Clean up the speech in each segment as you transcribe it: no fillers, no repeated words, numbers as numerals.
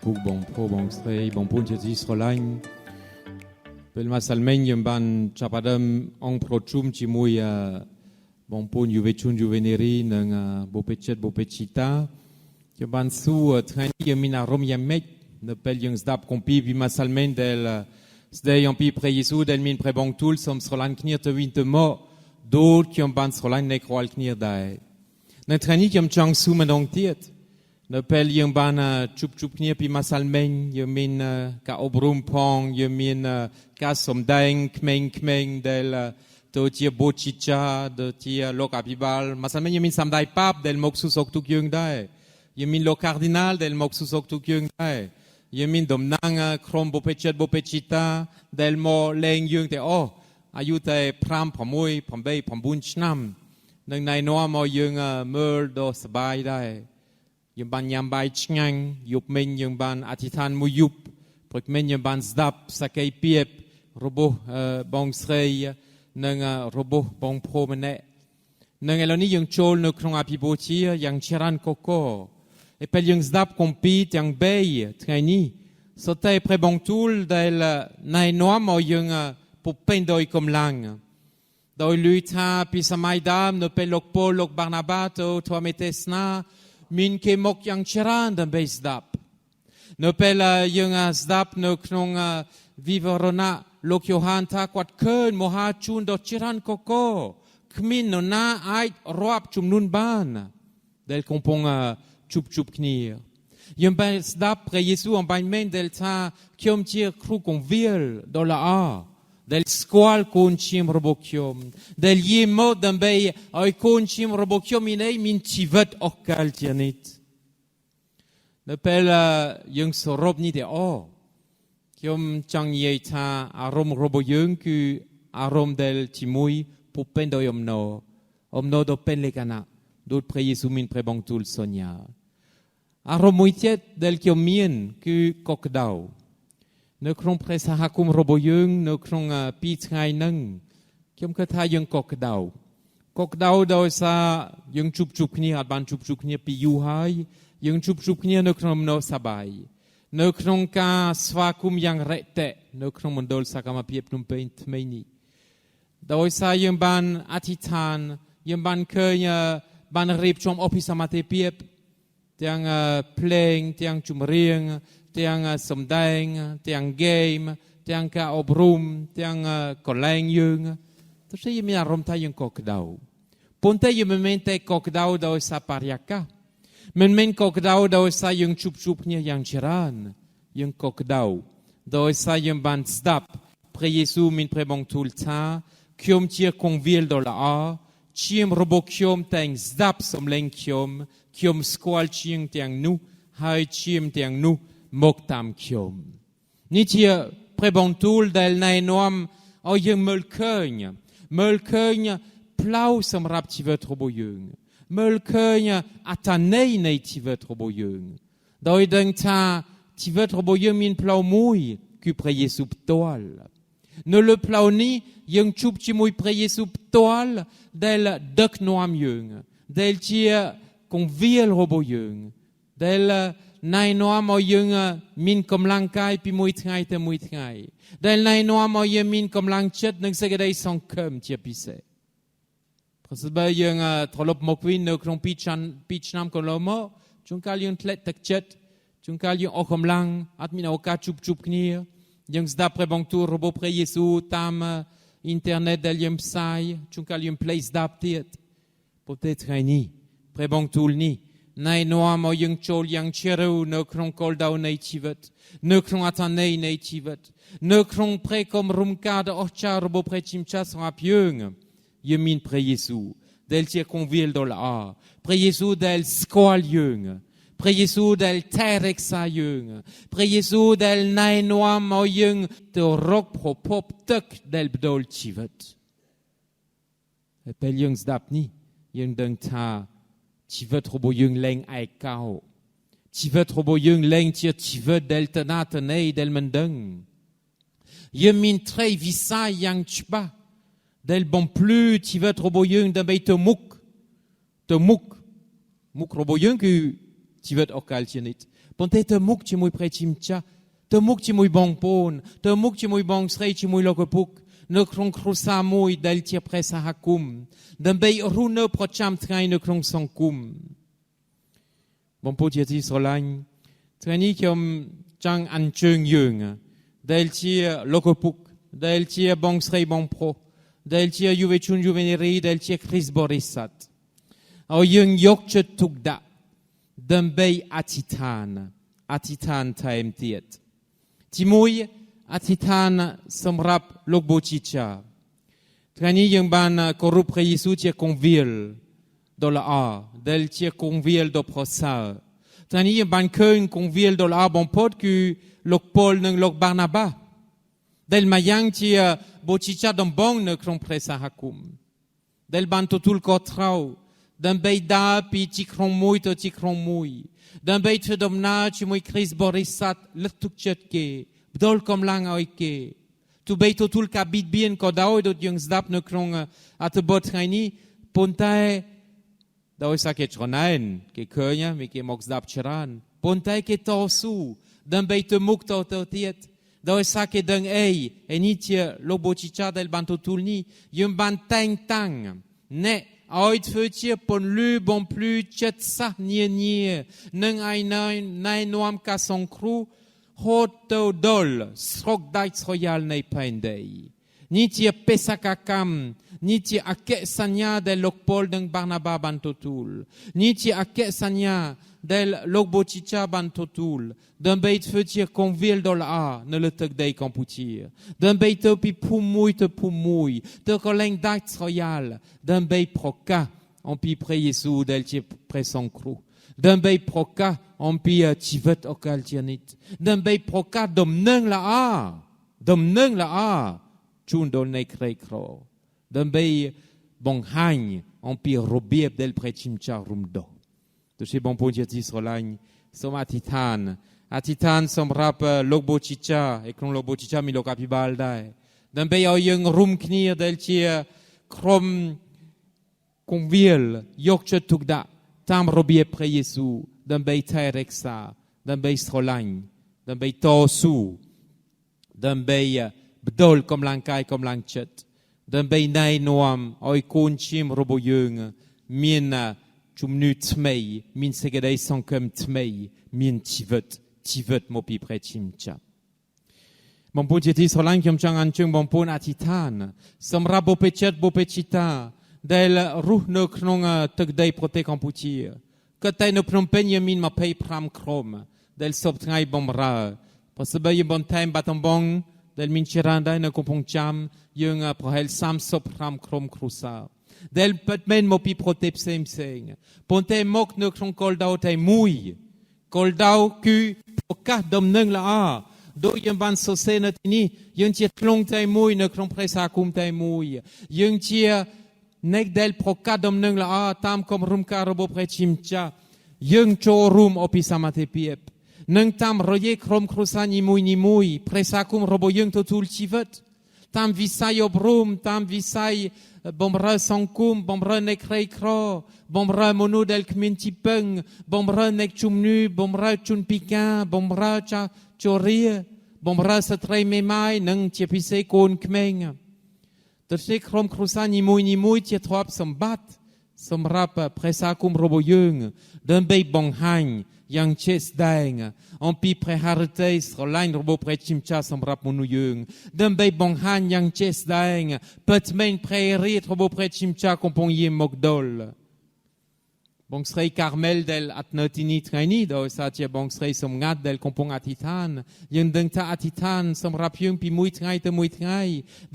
Puk bong pro bong stray bong pun che zis rolain pel masalmen yem ban chapadam ong pro chum chi mui bong pun juvechun juveneri nang bopechet bopechita yem ban su train yem mina rom yem mek ne pel yung zdap kompi bi masalmen del sdei on pi pre Jesu del min pre bong tul som srolan knir te winte mo dol ki yem ban srolan nek roal knir dai ne train yem chang su medong tiet ne pel yung ban chup knir pi masalmen yung min ka obrum pong yung min ka somdaing kmeng del to tia bochicha de tia lokabibal masalmen yung min samdai pap del moksu sok tuk yung dai yung min lo cardinal del moksu sok tuk yung dai yung min domnang krom bopechita del mo leng yung te ayu te pram pamui pambei pambun chnam nang nai no mo yung mer do sabai dai yung ban yam bai chngang yup men yung ban atitan mu yup prik men yung ban zdap sakay piep robo bong srei nang robo bong promene nang eloni yung chol no krong apibochi yang chiran koko e pel yung zdap compit yang bay traini sote pre bong tul del nai noam o yung popendoi kom lang doi luita pisamai dam no pelok pol lok barnabato to metesna min ke mok yang chiran dan be zdap no pela yung zdap no knong vivorona lok yohan ta kwat keun moha chun do chiran koko kmin no na ait roap chum nun ban del kompong chup knir yung be zdap pre Jesu on bain men del ta kiom tir kru kon vil do la a del squal con chim robokiom del yemo dambe ay con chim robokiom inei min tivet okal tianit ne pel yung sorob ni de kiom chang ye ta arom roboyung ku arom del timui popendo omno do pen le kana dot pre Jesu min pre bangtul sonia arom muitiet del kiom mien ku kokdau ne krong presa hakum roboyung ne krong pi ngai nang kiom ka tha yung kokdau do sa yung chup kni at ban chup kni pi yu hai yung chup kni ne krong no sabai ne krong ka swakum yang rete ne krong mondol sa kama piep num paint meini do sa yung ban atitan yung ban kenya ban rip chom opisamate piep tiang playing tiang chumrieng tiang somdaing tiang game tiang ka obrum tiang koleng yung to se yemi arom ta yung kokdau ponte yemi mente kokdau do sa pariaka men kokdau do sa yung chup nya yang chiran yung kokdau do sa yung ban zdap pre Jesu min pre bong tulta kiom tir konvil do la a chim robokiom tang zdap som leng kiom skwal ching tiang nu hai chim tiang nu mok tam kiom ni tia prebontul del nai noam o yung melkeun plau som rap ti vet roboyeung melkeun atanei nei ti vet roboyeung doi deng ta ti vet roboyeung min plau mui ku pre Jesu toal ne le plau ni yung chup ti mui pre Jesu toal del dek noam yeung del tia kon viel roboyeung del nai noa mo yung min kom lang kai pi muit ngai del nai noa mo yung min kom lang chet nang segedai song kem tia pise presba yung trolop mokwin no krong pitchnam kolomo chungkal yung tlet tak chet chungkal yung okom lang at min oka chup knir yung zda pre bong tour robo pre Jesu tam internet del yung psai chungkal yung place dap tiet peut-être ni pre bong tour ni nai noa mo yung chol yang cheru no krong kol dau nei tivet no krong atanei nei tivet no krong pre kom rumkade ocha robo pre chimcha son apiung yemin pre Jesu del tia convil do la a pre Jesu del squal yung pre Jesu del terexa yung pre Jesu del nai noa mo yung to rok pro pop tek del bdol tivet e pel yung zdapni yung deng ta ti vet roboyeung leng ai kao ti vet roboyeung leng ti vet del tanat nei del mendeng យើងមានត្រីវិស័យយ៉ាងច្បាស់ដែលបំភ្លឺជីវិតរបស់យើងដើម្បីទៅមុខមុខរបស់យើងគឺជីវិតអកលជានិច្ចប៉ុន្តែទៅមុខជាមួយព្រះជាម្ចាស់ទៅមុខជាមួយបងប្អូនទៅមុខជាមួយបងស្រីជាមួយលោកឪពុកនៅក្នុងគ្រួសារមួយដែលជាព្រះសហគមន៍ដើម្បីរស់នៅប្រចាំថ្ងៃនៅក្នុងសង្គមបងប្អូនជាទីស្រឡាញ់ថ្ងៃនេះខ្ញុំចង់អញ្ជើញយើងដែលជាលោកឪពុកដែលជាបងស្រីបងប្អូនដែលជាយុវជនយុវនារីដែលជាគ្រីស្ទបរិស័ទឲ្យយើងយកចិត្តទុកដាក់ដើម្បីអធិដ្ឋានថែមទៀតទីមួយអធិដ្ឋានសម្រាប់លោកបូជីចាថ្ងៃនេះយើងបានគោរពព្រះយេស៊ូវជាគង្វាលដ៏ល្អដែលជាគង្វាលដ៏ប្រសើរថ្ងៃនេះយើងបានឃើញគង្វាលដ៏ល្អបំផុតគឺលោកប៉ូលនិងលោកបាណាបាដែលមកយ៉ាងជាបូជីចាដំបងនៅក្នុងព្រះសហគមន៍ដែលបានទទួលខុសត្រូវដើម្បីដើរពីទីក្រុងមួយទៅទីក្រុងមួយដើម្បីធ្វើដំណើរជាមួយគ្រីស្ទបរិស័ទលើកទឹកចិត្តគេផ្ដល់កម្លាំងឲ្យគេទោះបីទទួលការបៀតបៀនក៏ដោយដូចយើងស្ដាប់នៅក្នុងអត្ថបទថ្ងៃនេះប៉ុន្តែដោយសារគេច្រណែនគេឃើញមានគេមកស្ដាប់ច្រើនប៉ុន្តែគេតស៊ូដើម្បីទៅមុខទៅទៀតដោយសារគេដឹងអីនេះជាលោកបូជីចាដែលបានទទួលនេះយើងបានតែងតាំងអ្នកឲ្យធ្វើជាពន្លឺបំភ្លឺចិត្តសាសនានានឹងឲ្យណែនាំការសង្គ្រោះហូតទៅដល់ស្រុកដាច់ស្រយាលនៃផែនដីនេះជាបេសកកម្មនេះជាអក្ខសញ្ញាដែលលោកប៉ូលនិងបាណាបាបានទទួលនេះជាអក្ខសញ្ញាដែលលោកបូជីចាបានទទួលដើម្បីធ្វើជាគង្វាលដ៏ល្អនៅលើទឹកដីកម្ពុជាដើម្បីទៅពីភូមិមួយទៅភូមិមួយទៅកន្លែងដាច់ស្រយាលដើម្បីប្រកាសអំពីព្រះយេស៊ូវដែលជាព្រះសង្គ្រោះដើម្បីប្រកាសអំពីជីវិតអកលជានិច្ចដើម្បីប្រកាសដំណឹងល្អជូនដល់អ្នកក្រីក្រដើម្បីបង្ហាញអំពីរបៀបដែលព្រះជាម្ចាស់រំដោះទូជាបងប្អូនជាទីស្រឡាញ់សូមអធិដ្ឋានសម្រាប់លោកបូជីចាឯក្នុងលោកបូជីចាមានលោកអភិបាលដែរដើម្បីឲ្យយើងរួមគ្នាដែលជាក្រុមគង្វាលយកចិត្តទុកដាក់តាមរបៀបព្រះយេស៊ូវដើម្បីថែរក្សាដើម្បីស្រឡាញ់ដើម្បីតស៊ូដើម្បីបដូរកម្លាំងកាយកម្លាំងចិត្តដើម្បីណែនាំឲ្យកូនឈាមរបស់យើងមានជំនឿថ្មីមានសេចក្តីសង្ឃឹមថ្មីមានជីវិតមកពីព្រះជាម្ចាស់បងប្អូនជាទីស្រឡាញ់ខ្ញុំចង់អញ្ជើញបងប្អូនអធិដ្ឋានសម្រាប់បុព្វជិតបុព្វជិតាដែលរស់នៅក្នុងទឹកដីប្រទេសកម្ពុជាក៏តែនៅភ្នំពេញយើងមាន25ក្រុមដែលសពថ្ងៃបំរើប្រសិនបើយើងបន្ថែមបាត់ដំបងដែលមានច្រើនដែរនៅកំពង់ចាមយើងប្រហែល35ក្រុមគ្រួសារដែលពិតមែនមកពីប្រទេសផ្សេងប៉ុន្តែមកនៅក្នុងគោលដៅតែមួយគោលដៅគឺប្រកាសដំណឹងល្អដូចយើងបានសរសេរនៅទីនេះយើងជាធ្លុងតែមួយនៅក្នុងព្រះសហគមន៍តែមួយយើងជាអ្នកដែលប្រកាសដំណឹងល្អតាមគម្រោងការរបស់ព្រះជាម្ចាស់យើងចូលរួមអភិសមត្ថភាពនឹងតាមរយៈក្រុមគ្រួសារនីមួយព្រះសហគមន៍របស់យើងទទួលជីវិតតាមវិស័យអប់រំតាមវិស័យបំរើសង្គមបំរើអ្នកក្រីក្របំរើមនុស្សដែលគ្មានទីពឹងបំរើអ្នកជំងឺបំរើជនពិការបម្រើចាស់ជរាបំរើស្ត្រីមេម៉ាយនិងជាពិសេសកូនក្មេងទៅជាក្រុមគ្រួសារនីមួយជាទ្រព្យសម្បត្តិសម្រាប់ព្រះសហគមន៍របស់យើងដើម្បីបង្ហាញយ៉ាងជាក់ស្ដែងអំពីព្រះハរតីស្រឡាញ់របស់ព្រះជាម្ចាស់សម្រាប់មនុស្សយើងដើម្បីបង្ហាញយ៉ាងជាក់ស្ដែងពិតមែនព្រះរាជរបស់ព្រះជាម្ចាស់កំពុងយាងមកដល់បងស្រីកាមេលដែលអត់នៅទីនេះថ្ងៃនេះដោយសារជាបងស្រីសម្ងាត់ដែលកំពុងអធិដ្ឋានយើងដឹងថាអធិដ្ឋានសម្រាប់យើងពីមួយថ្ងៃទៅមួយថ្ងៃ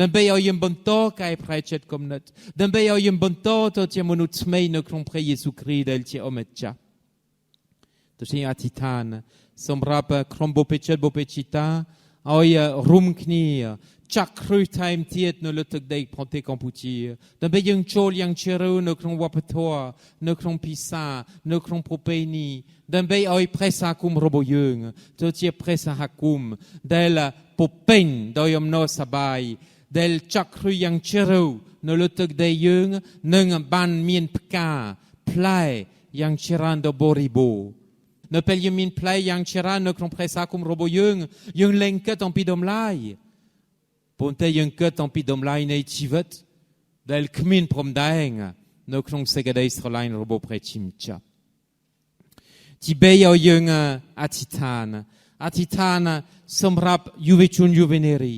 ដើម្បីឲ្យយើងបន្តកែប្រែចិត្តគំនិតដើម្បីឲ្យយើងបន្តទៅជាមនុស្សថ្មីនៅក្នុងព្រះយេស៊ូវគ្រីស្ទដែលជាអម្ចាស់ទៅជាអធិដ្ឋានសម្រាប់ក្រុមបុព្វជិតបុព្វជិតាឲ្យរួមគ្នា ចាក់គ្រឹះថែមទៀតនៅលើទឹកដីប្រទេសកម្ពុជាដើម្បីយើងចូលយ៉ាងជ្រៅនៅក្នុងវប្បធម៌នៅក្នុងភាសានៅក្នុងប្រពៃណីដើម្បីឲ្យព្រះសហគមន៍របស់យើងទៅជាព្រះសហគមន៍ដែលពុពេញដោយអំណរសប្បាយដែលចាក់គ្រឹះយ៉ាងជ្រៅនៅលើទឹកដីយើងនឹងបានមានផ្កាផ្លែយ៉ាងច្រើនដ៏បរិបូរណ៍នៅពេលយើងមានផ្លែយ៉ាងច្រើននៅក្នុងព្រះសហគមន៍របស់យើងលែងគិតអំពីតម្លៃប៉ុន្តែយើងគិតអំពីតម្លៃនៃជីវិតដែលគ្មានព្រំដែននៅក្នុងសេចក្តីស្រឡាញ់របស់ព្រះជាម្ចាស់ទីបីឲ្យយើងអធិដ្ឋានសម្រាប់យុវជនយុវនារី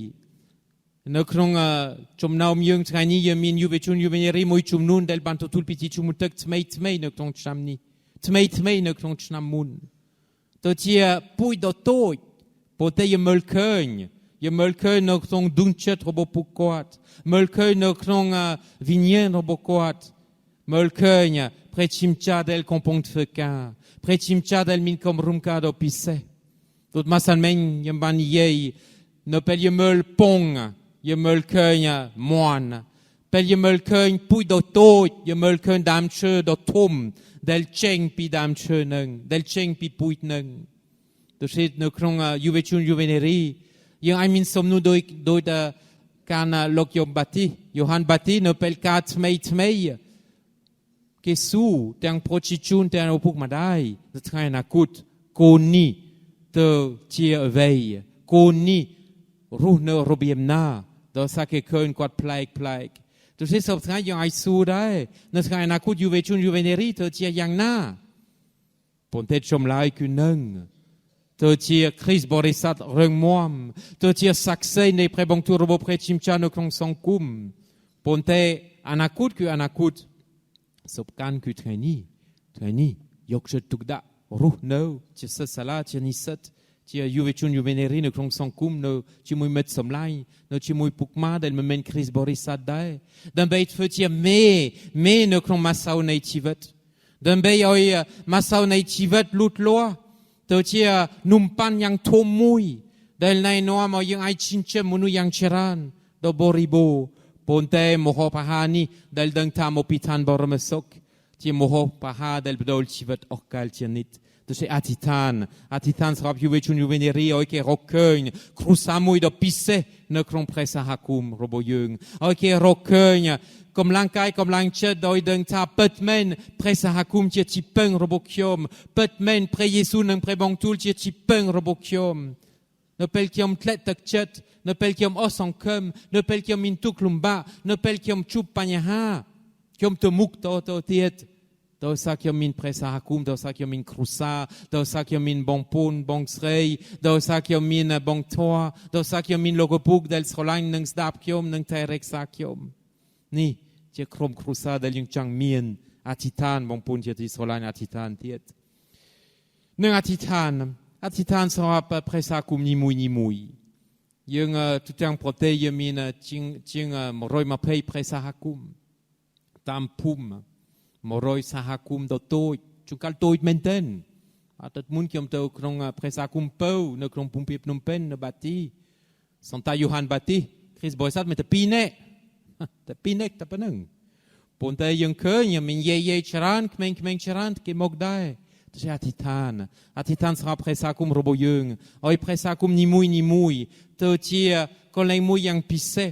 នៅក្នុងចំណោមយើងថ្ងៃនេះយើងមានយុវជនយុវនារីមួយចំនួនដែលបានទទួលពិធីជុំទឹកថ្មីនៅក្នុងឆ្នាំនេះថ្មីនៅក្នុងឆ្នាំមុនទៅជាពុយដ៏តូចប៉ុន្តែយើងមើលឃើញនៅក្នុងដួងចិត្តរបស់ពួកគាត់មើលឃើញនៅក្នុងវិញ្ញាណរបស់គាត់មើលឃើញព្រះជាម្ចាស់ដែលកំពុងធ្វើការព្រះជាម្ចាស់ដែលមានគម្រោងការដ៏ពិសេសទូតម្សិលមិញយើងបាននិយាយនៅពេលយើងមើលពងយើងមើលឃើញមាន់ពេលយើងមើលឃើញពុយដ៏តូចយើងមើលឃើញដើមឈើដ៏ធំដែលចេញពីដើមឈើនឹងដែលចេញពីពុយនឹងដូច្នេះនៅក្នុងយុវជនយុវនារីយើងអាចមានសំណួរដោយការលោកយូហានបាទីនៅពេលការថ្មីគេស៊ូទាំងប្រជាជនទាំងឪពុកម្ដាយនៅថ្ងៃអនាគតកូននេះទៅជាអ្វីកូននេះរស់នៅរបៀបណាដោយសារគេឃើញគាត់ប្លែកដូច្នេះសប្តាហ៍យើងអាចស៊ូដែរនៅថ្ងៃអនាគតយុវជនយុវនារីទៅជាយ៉ាងណាប៉ុន្តែចម្លើយគឺនឹងទៅជាគ្រីស្ទបរិស័ទរឹងមាំទៅជាសាក្សីនៃព្រះបង្ទូលរបស់ព្រះជាម្ចាស់នៅក្នុងសង្គមប៉ុន្តែអនាគតគឺអនាគតសុបកានគឺថ្ងៃនេះយកចិត្តទុកដាក់រស់នៅជាសិស្សសាលាជានិស្សិតជាយុវជនយុវនារីនៅក្នុងសង្គមនៅជាមួយមិត្តសម្លាញ់នៅជាមួយពុកម៉ាដែលមិនមែនគ្រីស្ទបរិស័ទដែរដើម្បីធ្វើជាមេនៅក្នុងម៉ាសៅនៃជីវិតដើម្បីឲ្យម៉ាសៅនៃជីវិតលូតលាស់ទៅជានំប៉័នយ៉ាងធំមួយដែលណែនាំឲ្យយើងអាចចិញ្ចឹមមនុស្សយ៉ាងច្រើនដ៏បរិបូរណ៍ប៉ុន្តែមហោបអាហារនេះដែលដឹងថាមកពីឋានបរមសុខជាមហោបអាហារដែលបដូរជីវិតអស់កលជានិច្ចដូច្នេះអធិដ្ឋានសម្រាប់យុវជនយុវនារីឲ្យគេរកឃើញគ្រួសារមួយដ៏ពិសេសនៅក្នុងព្រះសហគមន៍របស់យើងឲ្យគេរកឃើញកម្លាំងកាយកម្លាំងចិត្តដោយដឹងថាពិតមែនព្រះសហគមន៍ជាទីពឹងរបស់ខ្ញុំពិតមែនព្រះយេស៊ូវនិងព្រះបង្ទូលជាទីពឹងរបស់ខ្ញុំនៅពេលខ្ញុំធ្លាក់ទឹកចិត្តនៅពេលខ្ញុំអស់សង្ឃឹមនៅពេលខ្ញុំមានទុក្ខលំបាកនៅពេលខ្ញុំជួបបញ្ហាខ្ញុំទៅមុខទៅទៀតដោយសារខ្ញុំមានព្រះសហគមន៍ដោយសារខ្ញុំមានគ្រួសារដោយសារខ្ញុំមានបងប្អូនបងស្រីដោយសារខ្ញុំមានបងធွာដោយសារខ្ញុំមានលោកឪពុកដែលស្រឡាញ់និងស្ដាប់ខ្ញុំនិងថែរក្សាខ្ញុំនេះជាក្រុមគ្រួសារដែលយើងចង់មានអធិដ្ឋានបងប្អូនជាទីស្រឡាញ់អធិដ្ឋានទៀតនឹងអធិដ្ឋានសម្រាប់ព្រះសហគមន៍នីមួយយើងទូទាំងប្រទេសយើងមានជាង120ព្រះសហគមន៍តាមភូមិ100សហគមន៍ដ៏តូចជួនកាលតូចមែនទែនអត់មុនខ្ញុំទៅក្នុងព្រះសហគមន៍ពៅនៅក្នុងភូមិពីភ្នំពេញនៅបាទីសន្តយូហានបាទីគ្រីស្ទបរិស័ទមានតែ2នាក់តែប៉ុណ្្នឹងប៉ុន្តែយើងឃើញមានយាយច្រើនក្មេងៗច្រើនគេមកដែរទៅអធិដ្ឋានសម្រាប់ព្រះសហគមន៍របស់យើងឲ្យព្រះសហគមន៍នីមួយទៅជាកន្លែងមួយយ៉ាងពិសេស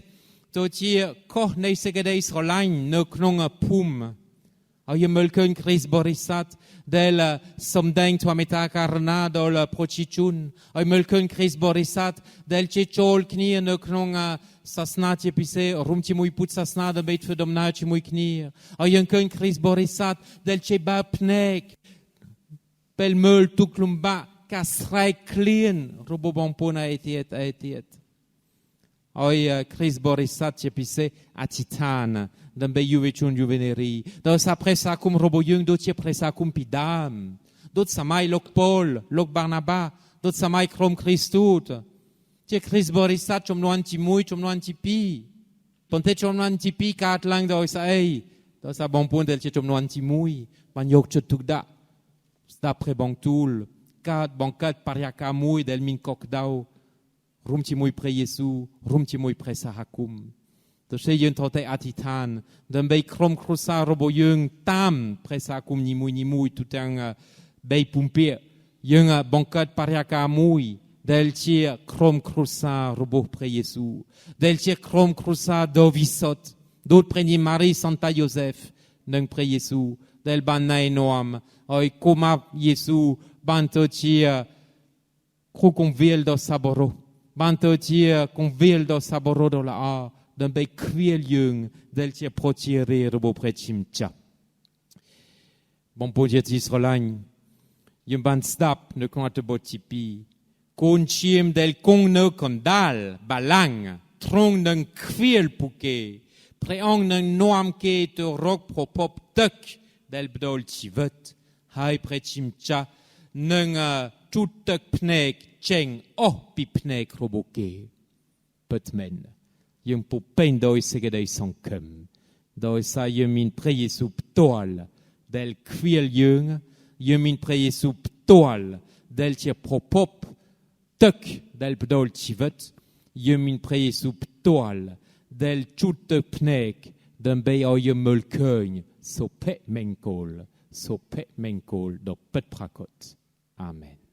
ទៅជាខុសនៃសេចក្តីស្រឡាញ់នៅក្នុងភូមិហើយយើងមើលឃើញគ្រីស្ទបរិស័ទដែលសម្ដែងធម៌មេត្តាករុណាដល់ប្រជាជនហើយមើលឃើញគ្រីស្ទបរិស័ទដែលជាចូលគ្នានៅក្នុងសាសនាជាពិសេសរួមជាមួយពុទ្ធសាសនាដើម្បីធ្វើដំណើរជាមួយគ្នាហើយយើងឃើញគ្រីស្ទបរិស័ទដែលជាបើភ្នែកពេលមើលទុក្ខលំបាកការស្រែកឃ្លានរបស់បងប្អូនឯទៀតហើយគ្រីស្ទបរិស័ទជាពិសេសអធិដ្ឋានដើម្បីយុវជនយុវនារីដោយសារព្រះសហគមន៍របស់យើងដូចជាព្រះសហគមន៍ពីដើមដូចសម័យលោកប៉ូលលោកបាណាបាដូចសម័យក្រុមគ្រីស្ទូតជាគ្រីស្ទបរិស័ទចំនួនទី1ចំនួនទី2ប៉ុន្តែចំនួនទី2កើតឡើងដោយសារអីដោយសារបងប្អូនដែលជាចំនួនទី1បានយកចិត្តទុកដាក់ស្ដាប់ព្រះបង្ទូលបង្កើតបរិយាកាសមួយដែលមានកក់ក្ដៅ ร่วมជាមួយព្រះយេស៊ូវរួមជាមួយព្រះសហគមន៍ទោះជាយើងត្រូវតែអធិដ្ឋានដើម្បីក្រុមគ្រួសាររបស់យើងតាមព្រះសហគមន៍នីមួយៗទូទាំងបីពុម្ពាយើងបង្កើតបរិយាកាសមួយដែលជាក្រុមគ្រួសាររបស់ព្រះយេស៊ូវដែលជាក្រុមគ្រួសារដ៏វិសុទ្ធដូចព្រះនាងម៉ារីសន្តាយូសេហ្វនិងព្រះយេស៊ូវដែលបានណែនាំឲ្យកុមារយេស៊ូវបានទៅជាគ្រូគង្វាលដ៏សប្បុរសបានទៅជាគង្វាលដ៏សប្បុរសដ៏ល្អដើម្បីខ្វៀលយើងដែលជាប្រជារាស្ត្ររបស់ព្រះជាម្ចាស់បងប្អូនជាទីស្រឡាញ់យើងបានស្ដាប់នៅក្នុងអត្ថបទទី2កូនឈាមដែលគង់នៅកណ្ដាលបល្ល័ង្កទ្រង់នឹងខ្វៀលពួកគេព្រះអង្គនឹងនាំគេទៅរកប្រភពទឹកដែលផ្ដល់ជីវិតហើយព្រះជាម្ចាស់នឹងជូតទឹកភ្នែកចេញអស់ពីភ្នែករបស់គេពិតមែនយើងពុពេញដោយសេចក្តីសង្ឃឹមដោយសារយើងមានព្រះយេស៊ូវផ្ទាល់ដែលខ្វៀលយើងមានព្រះយេស៊ូវផ្ទាល់ដែលជាប្រភពទឹកដែលផ្ដល់ជីវិតយើងមានព្រះយេស៊ូវផ្ទាល់ដែលជូតទឹកភ្នែកដើម្បីឲ្យយើងមើលឃើញសុភមង្គលដ៏ពិតប្រាកដអាមែន